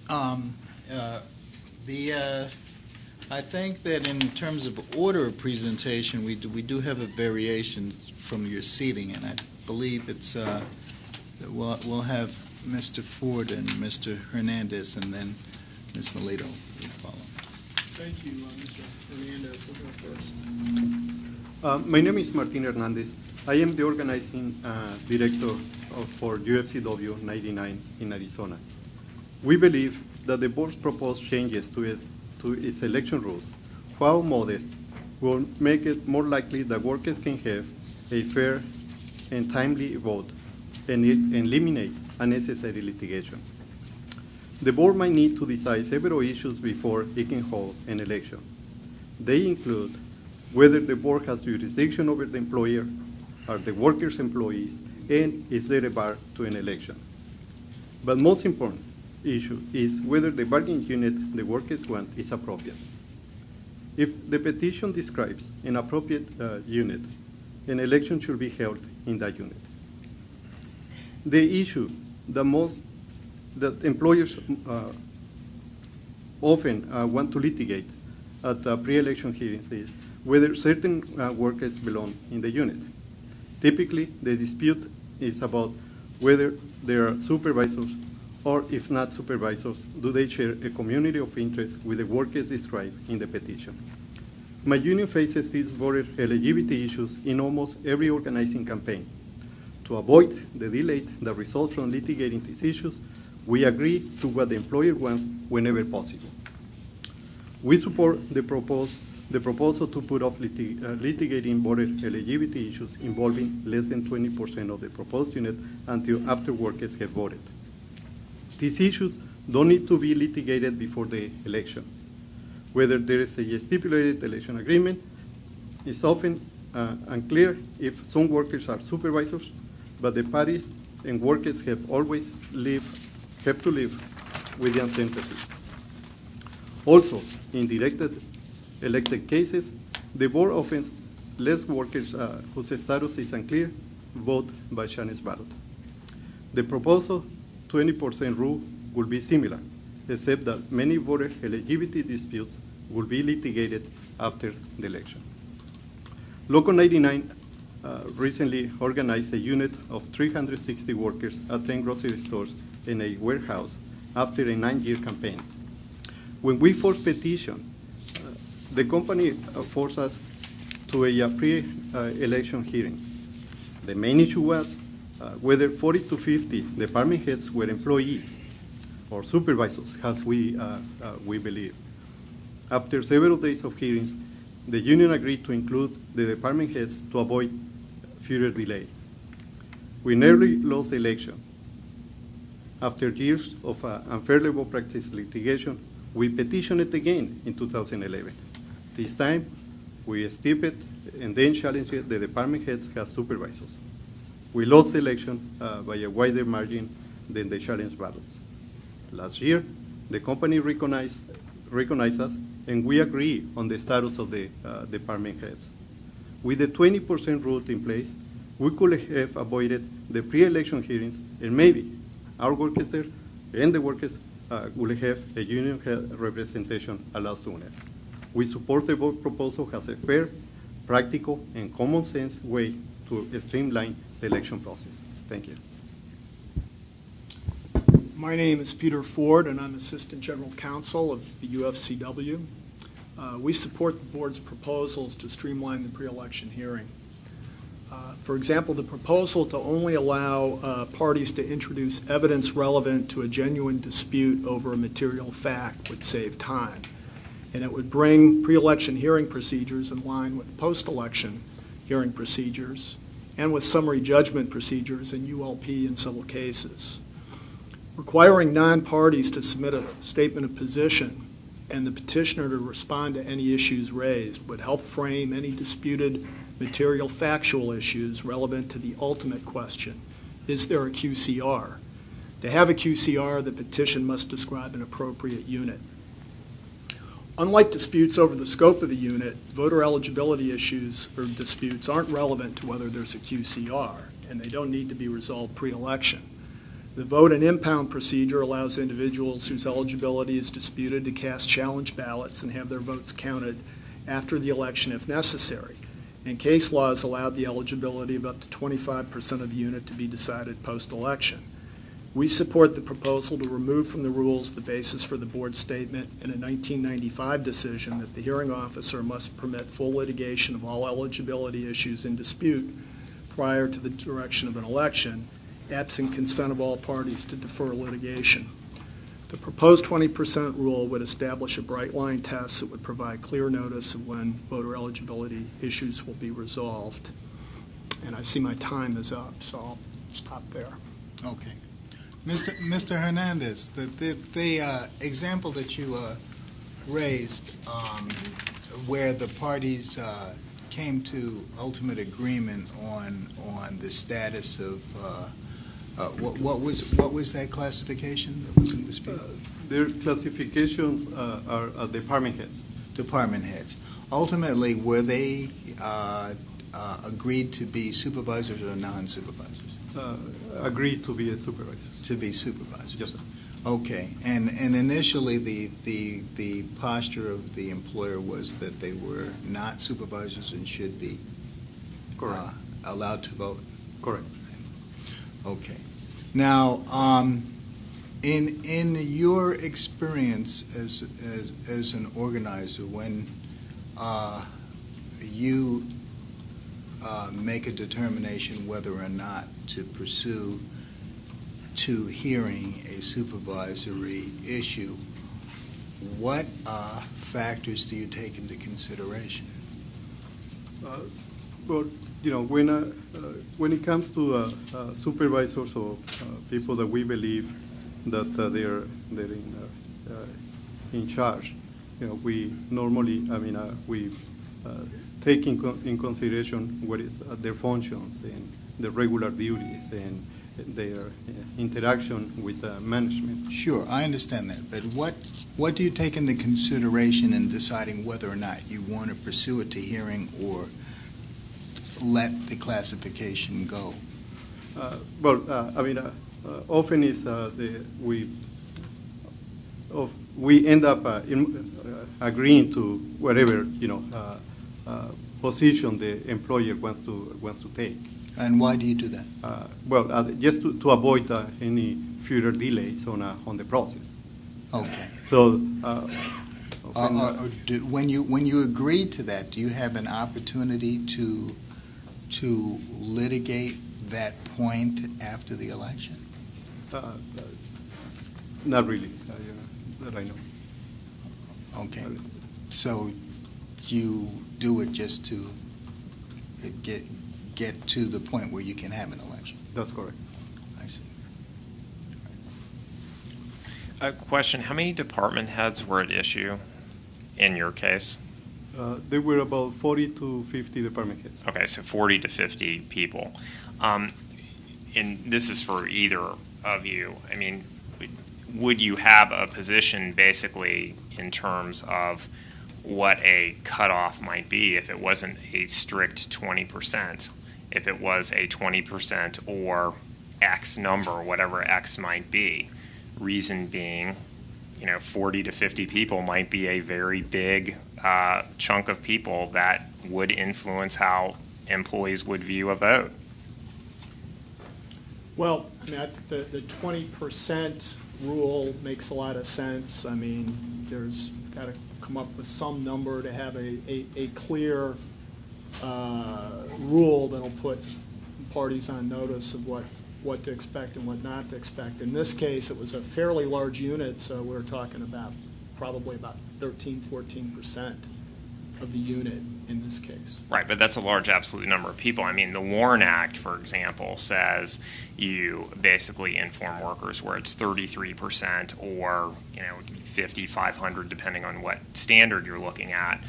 Um, uh, I think that in terms of order of presentation, we do have a variation from your seating, and I believe it's that we'll have Mr. Ford and Mr. Hernandez, and then Ms. Melito will follow. Thank you, Mr. Hernandez. We'll go first. My name is Martin Hernandez. I am the organizing director for UFCW 99 in Arizona. We believe that the board's proposed changes to its election rules, while modest, will make it more likely that workers can have a fair and timely vote and eliminate unnecessary litigation. The board might need to decide several issues before it can hold an election. They include whether the board has jurisdiction over the employer, are the workers' employees, and is there a bar to an election. But most important issue is whether the bargaining unit the workers want is appropriate. If the petition describes an appropriate unit, an election should be held in that unit. The issue that employers often want to litigate at pre-election hearings is whether certain workers belong in the unit. Typically, the dispute is about whether there are supervisors, or if not supervisors, do they share a community of interest with the workers described in the petition. My union faces these voter eligibility issues in almost every organizing campaign. To avoid the delay that results from litigating these issues, we agree to what the employer wants whenever possible. We support the proposal to put off litigating voter eligibility issues involving less than 20% of the proposed unit until after workers have voted. These issues don't need to be litigated before the election. Whether there is a stipulated election agreement is often unclear if some workers are supervisors, but the parties and workers have to live with the uncertainty. Also, in elected cases, the board often lets workers whose status is unclear vote by challenge ballot. The proposal 20% rule will be similar, except that many voter eligibility disputes will be litigated after the election. Local 99 recently organized a unit of 360 workers at 10 grocery stores in a warehouse after a 9-year campaign. When we first petitioned, the company forced us to a pre-election hearing. The main issue was whether 40 to 50 department heads were employees or supervisors, as we believe. After several days of hearings, the union agreed to include the department heads to avoid further delay. We nearly lost the election. After years of unfair labor practice litigation, we petitioned it again in 2011. This time, we stepped it and then challenged the department heads as supervisors. We lost the election by a wider margin than the challenge ballots. Last year, the company recognized us, and we agree on the status of the department heads. With the 20% rule in place, we could have avoided the pre-election hearings, and maybe our workers there and the workers will have a union representation a lot sooner. We support the board proposal as a fair, practical, and common sense way to streamline the election process. Thank you. My name is Peter Ford, and I'm Assistant General Counsel of the UFCW. We support the board's proposals to streamline the pre-election hearing. For example, the proposal to only allow parties to introduce evidence relevant to a genuine dispute over a material fact would save time, and it would bring pre-election hearing procedures in line with post-election hearing procedures and with summary judgment procedures in ULP and civil cases. Requiring non-parties to submit a statement of position and the petitioner to respond to any issues raised would help frame any disputed material factual issues relevant to the ultimate question: is there a QCR? To have a QCR, the petition must describe an appropriate unit. Unlike disputes over the scope of the unit, voter eligibility issues or disputes aren't relevant to whether there's a QCR, and they don't need to be resolved pre-election. The vote and impound procedure allows individuals whose eligibility is disputed to cast challenge ballots and have their votes counted after the election if necessary. And case law has allowed the eligibility of up to 25% of the unit to be decided post-election. We support the proposal to remove from the rules the basis for the board's statement in a 1995 decision that the hearing officer must permit full litigation of all eligibility issues in dispute prior to the direction of an election, absent consent of all parties to defer litigation. The proposed 20% rule would establish a bright line test that would provide clear notice of when voter eligibility issues will be resolved. And I see my time is up, so I'll stop there. Okay. Mr. Hernandez, the example that you raised where the parties came to ultimate agreement on the status of what was that classification that was in dispute? Their classifications are department heads. Department heads. Ultimately, were they agreed to be supervisors or non-supervisors? Agreed to be a supervisor. To be supervisors. Yes, sir. Okay, and initially the posture of the employer was that they were not supervisors and should be allowed to vote? Correct. Okay. Now, in your experience as an organizer, when you make a determination whether or not to pursue to hearing a supervisory issue, what factors do you take into consideration? Well, you know, when it comes to supervisors or people that we believe that they're in charge, you know, we normally, we take in consideration what is their functions and their regular duties and their interaction with management. Sure, I understand that, but what do you take into consideration in deciding whether or not you want to pursue it to hearing or let the classification go? Often is we end up agreeing to whatever position the employer wants to take. And why do you do that? Just to avoid any further delays on the process. Okay. So, when you agree to that, do you have an opportunity to litigate that point after the election? Not really, that I know. Okay. So you do it just to get to the point where you can have an election? That's correct. I see. A question, how many department heads were at issue in your case? There were about 40 to 50 department heads. Okay, so 40 to 50 people. And this is for either of you. I mean, would you have a position basically in terms of what a cutoff might be if it wasn't a strict 20%? If it was a 20% or X number, whatever X might be. Reason being, 40 to 50 people might be a very big chunk of people that would influence how employees would view a vote. Well, I think the 20% rule makes a lot of sense. I mean, there's got to come up with some number to have a clear rule that'll put parties on notice of what to expect and what not to expect. In this case, it was a fairly large unit, so we're talking about probably about 13-14% of the unit in this case. Right, but that's a large absolute number of people. I mean, the WARN Act, for example, says you basically inform workers where it's 33% or 50, 500, depending on what standard you're looking at.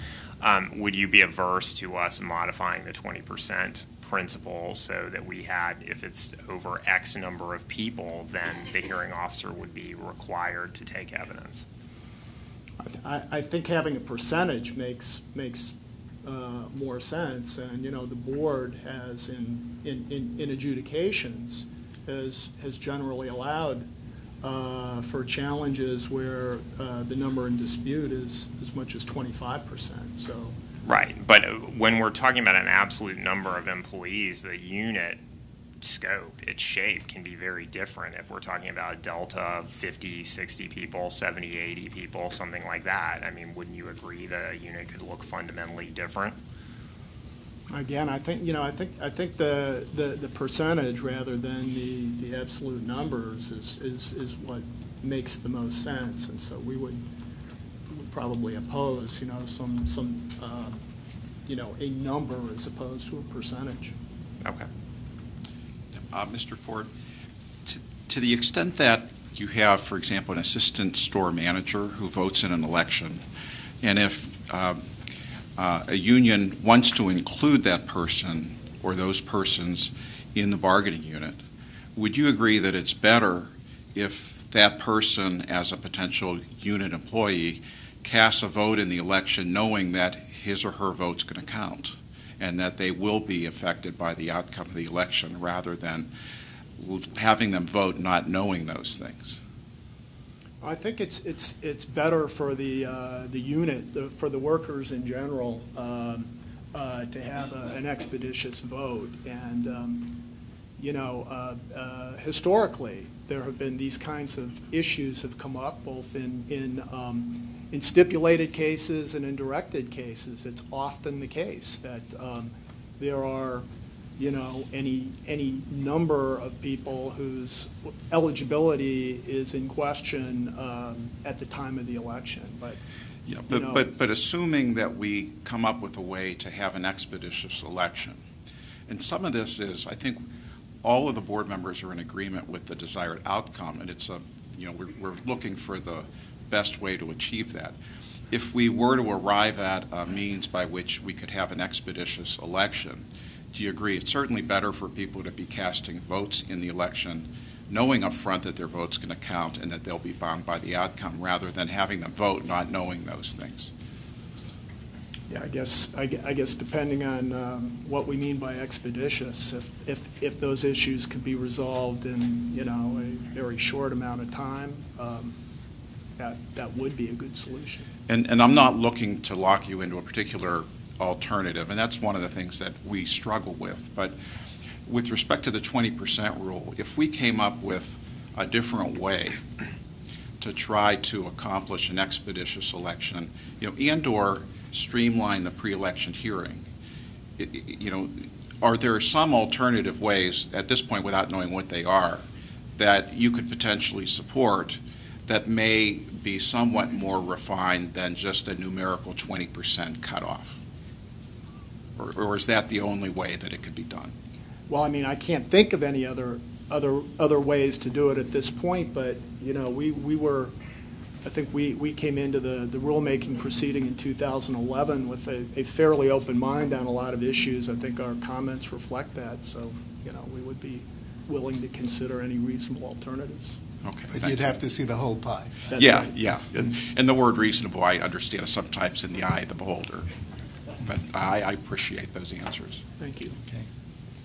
Would you be averse to us modifying the 20% principle so that we had, if it's over X number of people, then the hearing officer would be required to take evidence? I think having a percentage makes more sense, and the board has in adjudications has generally allowed for challenges where the number in dispute is as much as 25%. So. Right, but when we're talking about an absolute number of employees, the unit scope, its shape can be very different. If we're talking about a delta of 50, 60 people, 70, 80 people, something like that, I mean, wouldn't you agree that a unit could look fundamentally different? Again, I think the percentage rather than the absolute numbers is what makes the most sense, and so we would probably oppose some a number as opposed to a percentage. Okay. Mr. Ford, to the extent that you have, for example, an assistant store manager who votes in an election, and if a union wants to include that person or those persons in the bargaining unit, would you agree that it's better if that person, as a potential unit employee, casts a vote in the election knowing that his or her vote's going to count and that they will be affected by the outcome of the election rather than having them vote not knowing those things? I think it's better for the unit, for the workers in general, to have an expeditious vote. And historically, there have been these kinds of issues have come up both in stipulated cases and in directed cases. It's often the case that there are any number of people whose eligibility is in question at the time of the election. But assuming that we come up with a way to have an expeditious election, and some of this is, I think, all of the board members are in agreement with the desired outcome, and it's we're looking for the best way to achieve that. If we were to arrive at a means by which we could have an expeditious election, do you agree it's certainly better for people to be casting votes in the election knowing up front that their vote's going to count and that they'll be bound by the outcome rather than having them vote not knowing those things? Yeah, I guess depending on what we mean by expeditious, if those issues can be resolved in a very short amount of time, that would be a good solution. And I'm not looking to lock you into a particular alternative, and that's one of the things that we struggle with. But with respect to the 20% rule, if we came up with a different way to try to accomplish an expeditious election, and/or streamline the pre-election hearing, are there some alternative ways at this point, without knowing what they are, that you could potentially support that may be somewhat more refined than just a numerical 20% cutoff? Or is that the only way that it could be done? Well, I mean, I can't think of any other ways to do it at this point, but I think we came into the rulemaking proceeding in 2011 with a fairly open mind on a lot of issues. I think our comments reflect that, so we would be willing to consider any reasonable alternatives. Okay, but you'd have to see the whole pie. That's yeah, right. yeah. And the word reasonable, I understand, is sometimes in the eye of the beholder. But I appreciate those answers. Thank you. Okay.